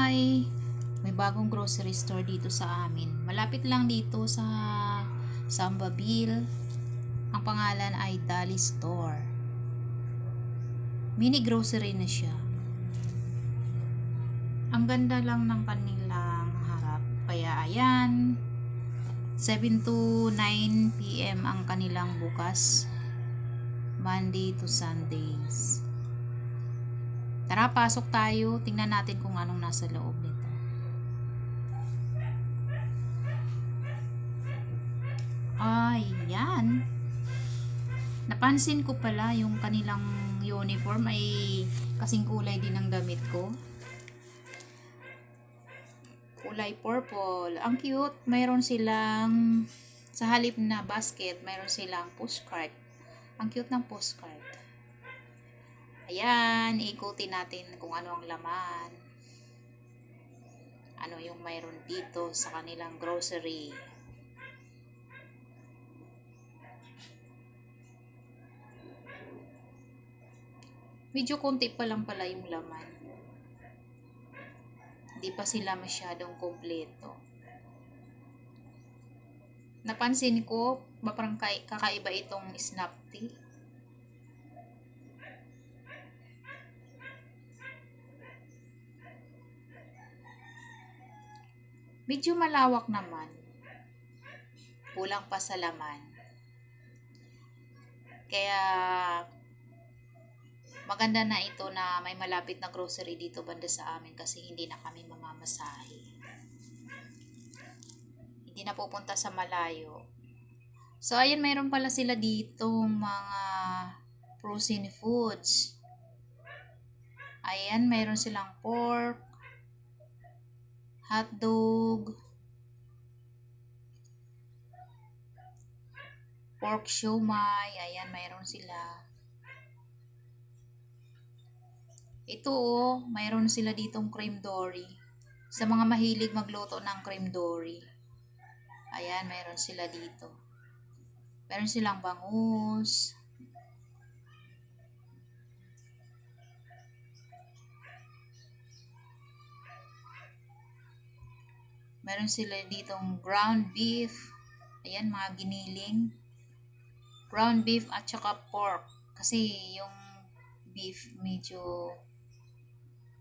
Hi! May bagong grocery store dito sa amin. Malapit lang dito sa Sambaville. Ang pangalan ay Dali Store. Mini grocery na siya. Ang ganda lang ng kanilang harap. Kaya ayan, 7 to 9 p.m. ang kanilang bukas. Monday to Sundays. Tara, pasok tayo. Tingnan natin kung anong nasa loob nito. Ayan. Napansin ko pala yung kanilang uniform ay kasing kulay din ng damit ko. Kulay purple. Ang cute. Mayroon silang, sa halip na basket, mayroon silang postcard. Ang cute ng postcard. Ayan, ikutin natin kung ano ang laman. Ano yung mayroon dito sa kanilang grocery. Medyo konti pa lang pala yung laman. Hindi pa sila masyadong kompleto. Napansin ko, parang kakaiba itong snap tea. Medyo malawak naman. Kulang pa sa laman. Kaya maganda na ito na may malapit na grocery dito banda sa amin kasi hindi na kami mamamasahe. Hindi na pupunta sa malayo. So, ayun, mayroon pala sila dito mga frozen foods. Ayan, mayroon silang pork, hotdog, pork siomai. Ayan, mayroon sila. Ito mayroon sila ditong cream dory. Sa mga mahilig magluto ng cream dory. Ayan, mayroon sila dito. Meron silang bangus. Meron sila ditong ground beef. Ayan, mga giniling. Ground beef at saka pork. Kasi yung beef medyo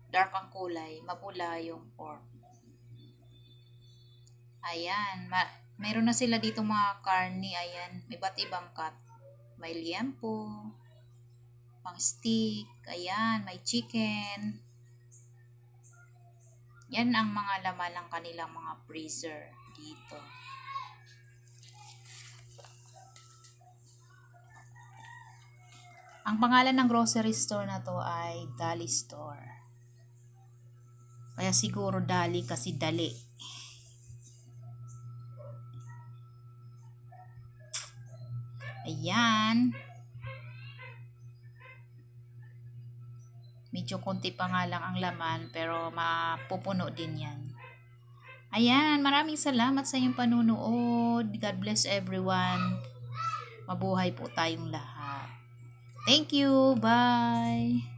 dark ang kulay. Mapula yung pork. Ayan. Meron na sila dito mga karni. Ayan. Iba't ibang cut. May liempo. Pang steak. Ayan. May chicken. Yan ang mga laman ng kanilang mga freezer dito. Ang pangalan ng grocery store na to ay Dali Store. Kaya siguro Dali kasi dali. Ayan. Medyo konti pa nga lang ang laman pero mapupuno din yan. Ayan, maraming salamat sa iyong panunood. God bless everyone. Mabuhay po tayong lahat. Thank you. Bye.